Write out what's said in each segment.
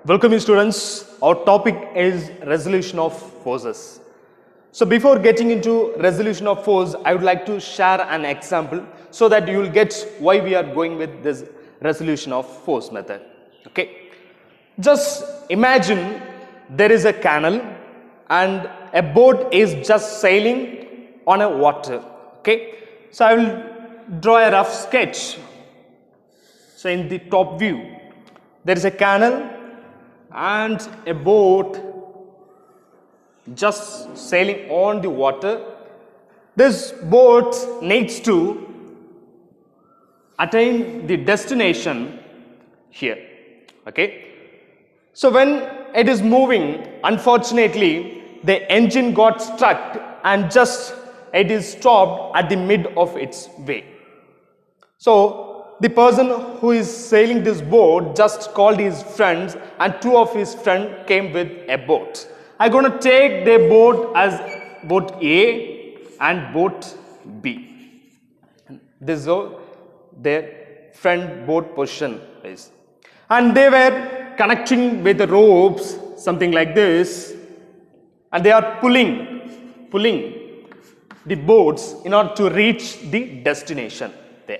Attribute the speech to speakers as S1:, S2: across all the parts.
S1: Welcome you students. Our topic is resolution of forces. So before getting into resolution of force, I would like to share an example so that you will get why we are going with this resolution of force method. Okay. Just imagine there is a canal and a boat is just sailing on a water. Okay. So I will draw a rough sketch. So in the top view, there is a canal and a boat just sailing on the water. This boat needs to attain the destination here. Okay. So when it is moving, unfortunately, the engine got stuck and just it is stopped at the mid of its way. So the person who is sailing this boat just called his friends and two of his friends came with a boat. I'm going to take their boat as boat A and boat B. This is how their friend boat position is. And they were connecting with the ropes, something like this, and they are pulling the boats in order to reach the destination there.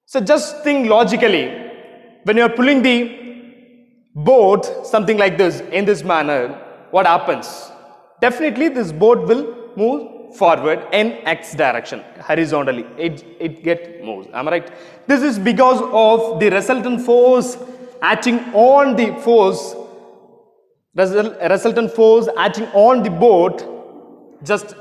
S1: So just think logically, when you are pulling the boat something like this in this manner, what happens? Definitely this boat will move forward in X direction horizontally. It get moves. Am I right? This is because of the resultant force acting on the force, resultant force acting on the boat just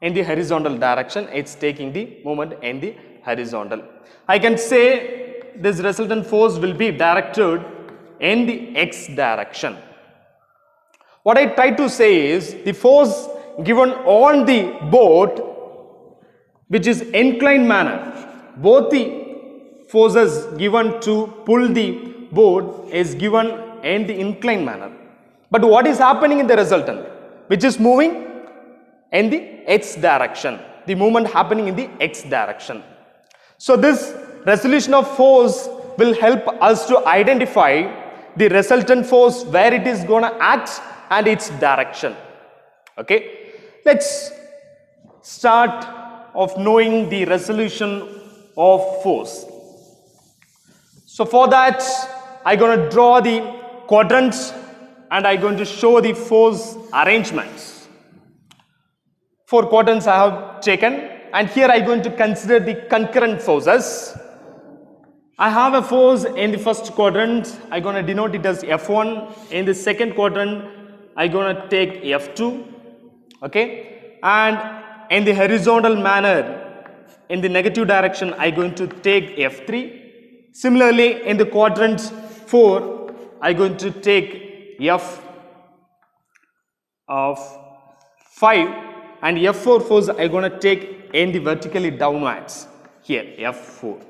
S1: in the horizontal direction. It's taking the movement in the horizontal. I can say this resultant force will be directed in the X direction. What I try to say is the force given on the boat, which is inclined manner, both the forces given to pull the boat is given in the inclined manner. But what is happening in the resultant, which is moving in the X direction, the movement happening in the X direction. So this resolution of force will help us to identify the resultant force, where it is going to act and its direction. Okay, let's start of knowing the resolution of force. So for that, I'm going to draw the quadrants and I'm going to show the force arrangements. 4 quadrants I have taken, and here I am going to consider the concurrent forces. I have a force in the first quadrant. I am going to denote it as F1. In the second quadrant, I am going to take F2. Okay, and in the horizontal manner, in the negative direction, I am going to take F3. Similarly, in the quadrant 4, I am going to take F of 5. And F4 force I am going to take in the vertically downwards here, F4.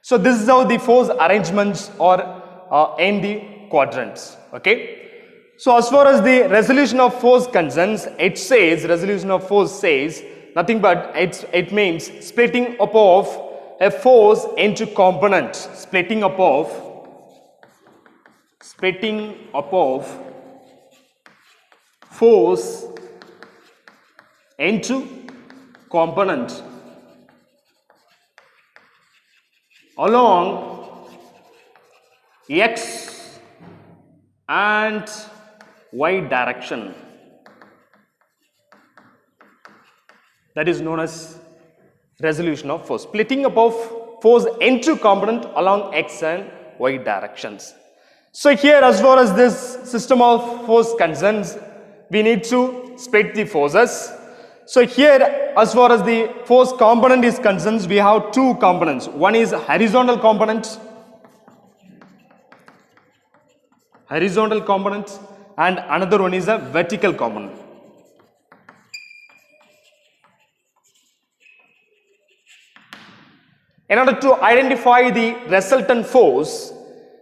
S1: So this is how the force arrangements are in the quadrants. Okay. So as far as the resolution of force concerns, it says, resolution of force says nothing but it means splitting up of a force into components, splitting up of force into component along X and Y direction. That is known as resolution of force, splitting up of force into component along X and Y directions. So here, as far as this system of force concerns, we need to split the forces. So here, as far as the force component is concerned, we have 2 components. One is horizontal component, and another one is a vertical component. In order to identify the resultant force,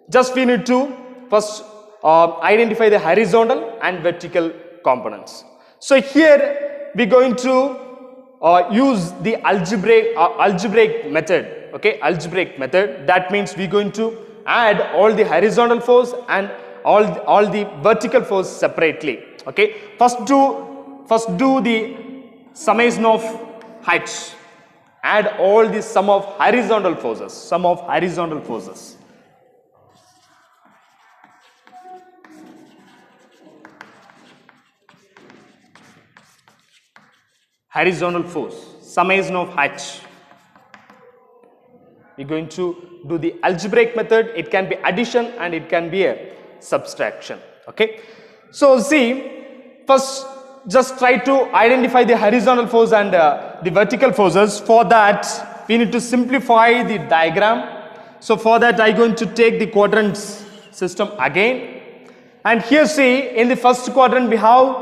S1: just we need to first identify the horizontal and vertical components. So here we are going to use the algebraic method. Okay, algebraic method. That means we are going to add all the horizontal force and all the vertical force separately. Okay, first do the summation of heights. Add all the sum of horizontal forces. Horizontal force, summation of height. We're going to do the algebraic method. It can be addition and it can be a subtraction. Okay, so see, first just try to identify the horizontal force and the vertical forces. For that we need to simplify the diagram. So for that I'm going to take the quadrants system again, and here see, in the first quadrant we have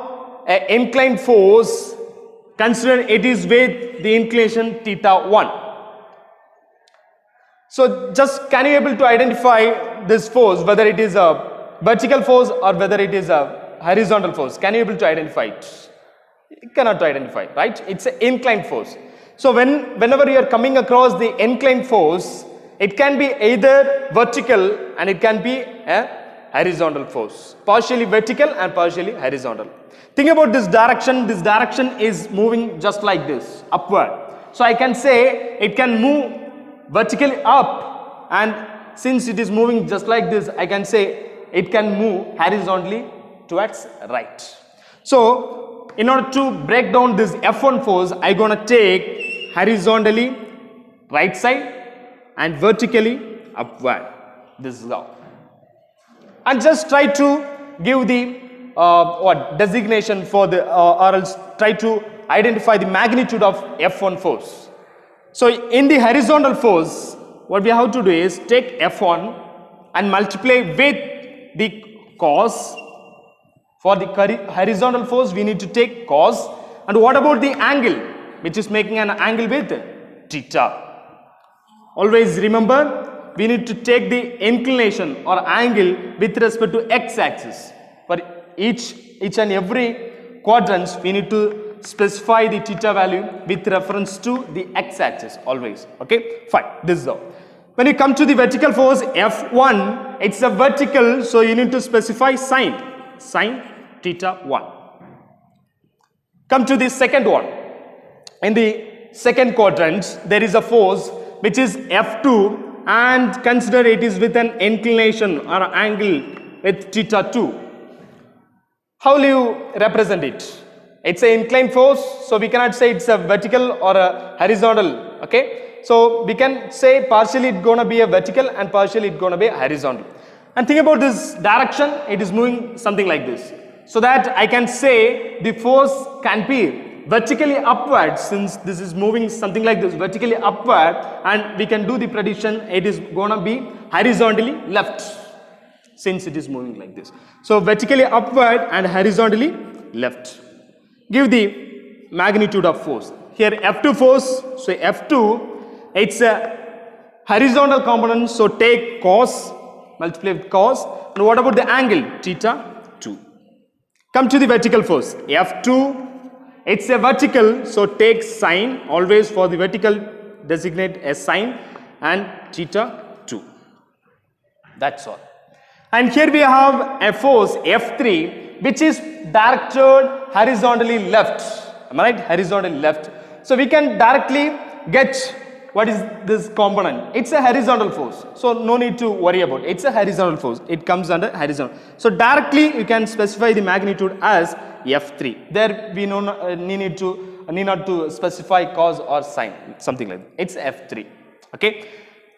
S1: an inclined force. Consider it is with the inclination theta 1. So just can you able to identify this force, whether it is a vertical force or whether it is a horizontal force? Can you able to identify it? You cannot identify, right? It's an inclined force. So whenever you are coming across the inclined force, it can be either vertical and it can be a horizontal force, partially vertical and partially horizontal. Think about this direction. This direction is moving just like this, upward. So I can say it can move vertically up, and since it is moving just like this, I can say it can move horizontally towards right. So in order to break down this F1 force, I'm gonna take horizontally right side and vertically upward. This is how. And just try to give the designation for the or else try to identify the magnitude of F1 force. So in the horizontal force, what we have to do is take F1 and multiply with the cos. For the horizontal force we need to take cos. And what about the angle, which is making an angle with theta? Always remember, we need to take the inclination or angle with respect to x-axis. For each and every quadrant we need to specify the theta value with reference to the x-axis always. Okay, fine. This is all. When you come to the vertical force F1, it's a vertical, so you need to specify sine theta 1. Come to the second one. In the second quadrant there is a force which is F2, and consider it is with an inclination or angle with theta 2. How will you represent it? It's an inclined force, so we cannot say it's a vertical or a horizontal. Okay, so we can say partially it's gonna be a vertical and partially it's gonna be a horizontal. And think about this direction, it is moving something like this, so that I can say the force can be vertically upward, since this is moving something like this, vertically upward, and we can do the prediction it is gonna be horizontally left, since it is moving like this. So vertically upward and horizontally left. Give the magnitude of force. Here F2 force, so F2, it's a horizontal component, so take cos, multiply with cos. And what about the angle? Theta 2. Come to the vertical force. F2, it's a vertical, so take sine. Always for the vertical designate as sine and theta 2. That's all. And here we have a force F3, which is directed horizontally left. Am I right? Horizontally left. So we can directly get what is this component. It's a horizontal force, so no need to worry about it. It's a horizontal force. It comes under horizontal. So directly you can specify the magnitude as F3. There we need not to specify cos or sine, something like that. It's F3. Okay,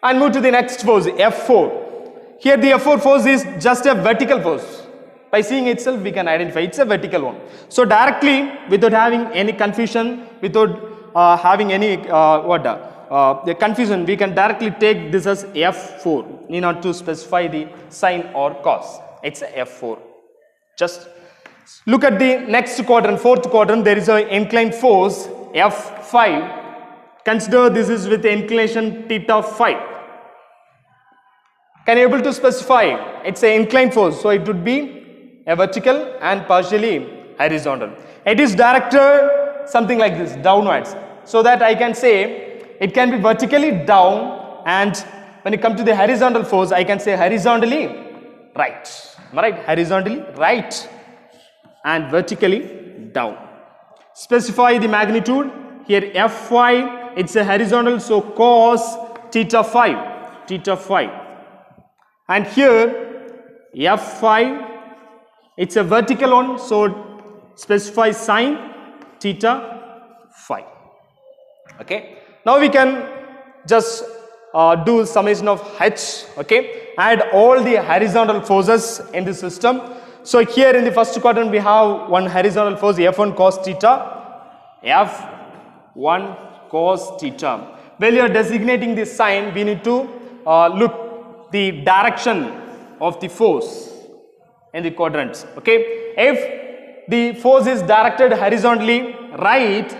S1: and move to the next force, F4. Here the F4 force is just a vertical force. By seeing itself we can identify it's a vertical one. So directly, without having any confusion, without having any the confusion, we can directly take this as F4. Need not to specify the sine or cos. It's a F4. Just look at the next quadrant, fourth quadrant. There is an inclined force F5. Consider this is with inclination theta 5. Can you able to specify? It's an inclined force, so it would be a vertical and partially horizontal. It is directed something like this, downwards, so that I can say it can be vertically down and when you come to the horizontal force, I can say horizontally right. Am I right? Horizontally right and vertically down. Specify the magnitude. Here Fy, it's a horizontal, so cos theta phi. And here Fy, it's a vertical one, so specify sine theta phi. Okay. Now we can just do summation of H. Okay. Add all the horizontal forces in the system. So here in the first quadrant we have one horizontal force F1 cos theta, F1 cos theta. When you are designating the sign, we need to look the direction of the force in the quadrants. Okay. If the force is directed horizontally right,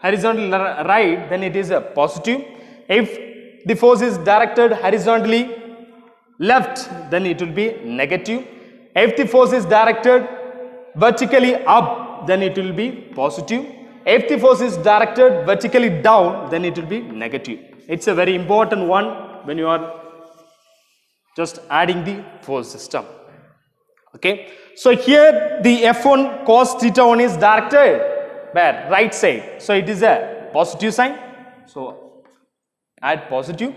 S1: then it is a positive. If the force is directed horizontally left, then it will be negative. If the force is directed vertically up, then it will be positive. If the force is directed vertically down, then it will be negative. It's a very important one when you are just adding the force system. Okay. So here the F1 cos theta 1 is directed where? Right side. So it is a positive sign. So add positive.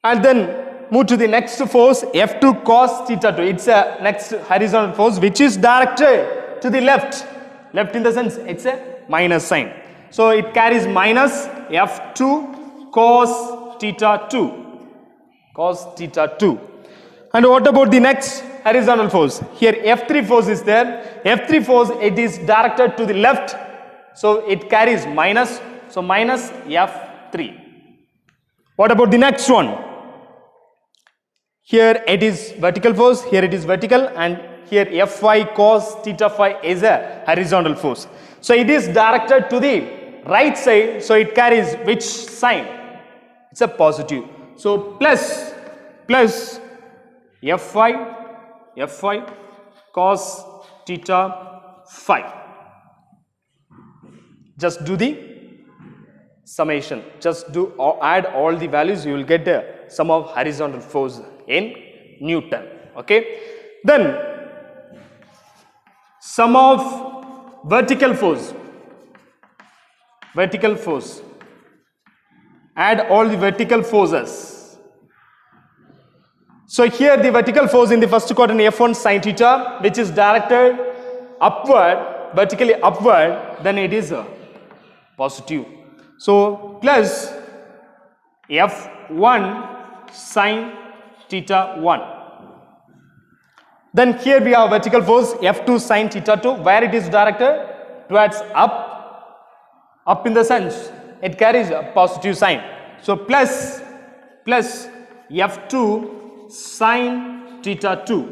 S1: And then move to the next force F2 cos theta 2. It's a next horizontal force which is directed to the left. Left in the sense it's a minus sign. So it carries minus F2 cos theta 2. Cos theta 2. And what about the next horizontal force? Here F3 force is there. F3 force, it is directed to the left. So it carries minus. So minus F3. What about the next one? Here it is vertical force. Here it is vertical. And here Fy cos theta phi is a horizontal force. So it is directed to the right side. So it carries which sign? It's a positive. So plus Fy cos theta phi. Just do the summation. Just do or add all the values. You will get the sum of horizontal force in Newton. Okay. Then sum of vertical force. Vertical force. Add all the vertical forces. So here the vertical force in the first quadrant F1 sin theta, which is directed upward, vertically upward, then it is a positive. So plus F1 sin theta 1. Then here we have vertical force F2 sin theta 2, where it is directed towards up in the sense it carries a positive sign. So plus F2 sin theta 2.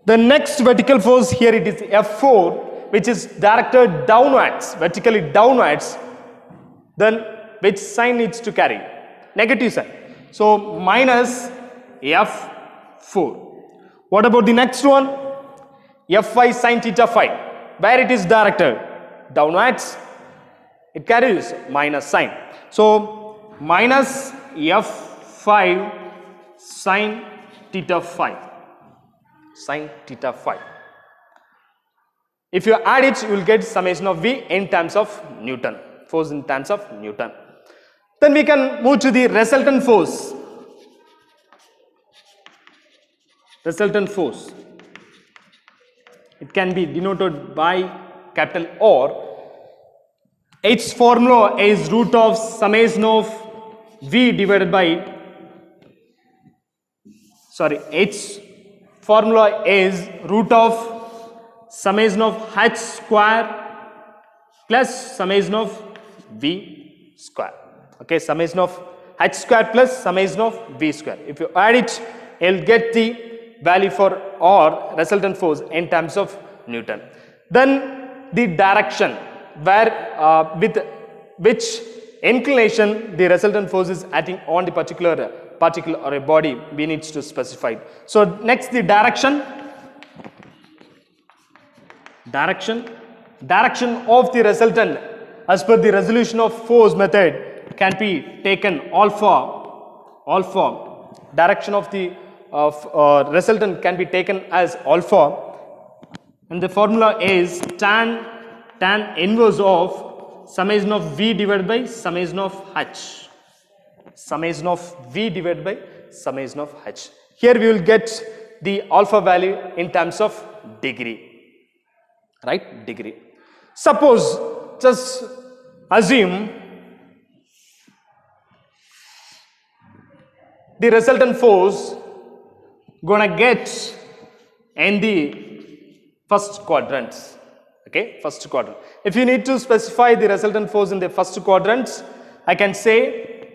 S1: The next vertical force here it is F4, which is directed downwards, vertically downwards. Then which sign needs to carry? Negative sign. So minus F4. What about the next one? Fy sin theta phi. Where it is directed? Downwards. It carries minus sign. So minus F5 sin theta phi. Sin theta phi. If you add it, you will get summation of V in terms of Newton. Force in terms of Newton. Then we can move to the resultant force. Resultant force. It can be denoted by capital R. Its formula is root of summation of V divided by, its formula is root of summation of H square plus summation of V square. Okay, summation of H square plus summation of V square. If you add it, you will get the value for R, resultant force, in terms of Newton. Then the direction, where with which inclination the resultant force is acting on the particular particle or a body, we need to specify. So next the direction. Direction of the resultant as per the resolution of force method can be taken alpha direction of the resultant can be taken as alpha, and the formula is tan inverse of summation of V divided by summation of H. Summation of V divided by summation of H. Here we will get the alpha value in terms of degree, right? Degree. Suppose, just assume the resultant force gonna get in the first quadrants. Okay, first quadrant. If you need to specify the resultant force in the first quadrants, I can say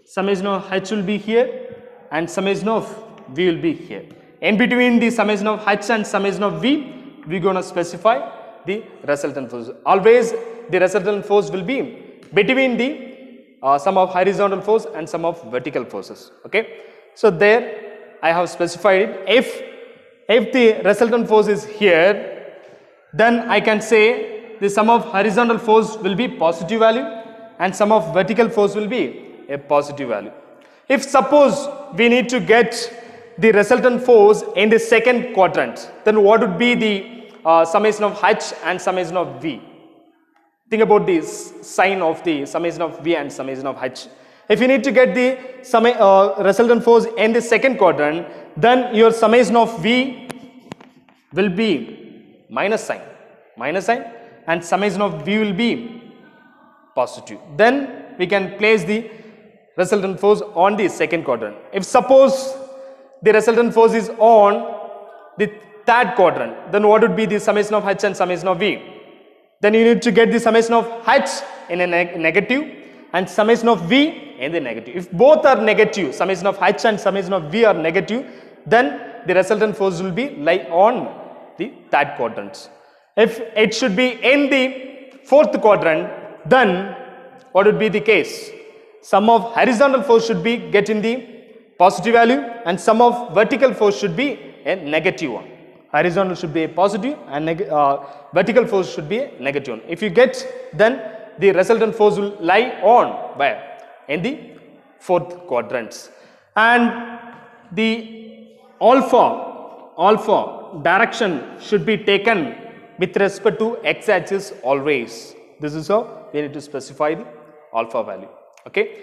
S1: summation of H will be here and summation of V will be here. In between the summation of H and summation of V, we are going to specify the resultant force. Always the resultant force will be between the sum of horizontal force and sum of vertical forces. Okay, so there I have specified it. If the resultant force is here, then I can say the sum of horizontal force will be positive value and sum of vertical force will be a positive value. If suppose we need to get the resultant force in the second quadrant, then what would be the summation of H and summation of V? Think about this sign of the summation of V and summation of H. If you need to get the resultant force in the second quadrant, then your summation of V will be minus sign, and summation of V will be positive. Then we can place the resultant force on the second quadrant. If suppose the resultant force is on the third quadrant, then what would be the summation of H and summation of V? Then you need to get the summation of H in a negative and summation of V in the negative. If both are negative, summation of H and summation of V are negative, then the resultant force will be lie on the third quadrant. If it should be in the fourth quadrant, then what would be the case? Sum of horizontal force should be get in the positive value and sum of vertical force should be a negative one. Horizontal should be a positive and vertical force should be a negative one. If you get, then the resultant force will lie on where? In the fourth quadrants. And the alpha direction should be taken with respect to x-axis always. This is how we need to specify the alpha value. Okay,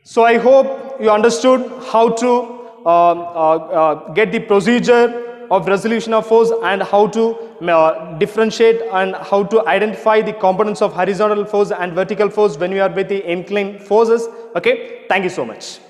S1: so I hope you understood how to get the procedure of resolution of force and how to differentiate and how to identify the components of horizontal force and vertical force when we are with the inclined forces. Okay, thank you so much.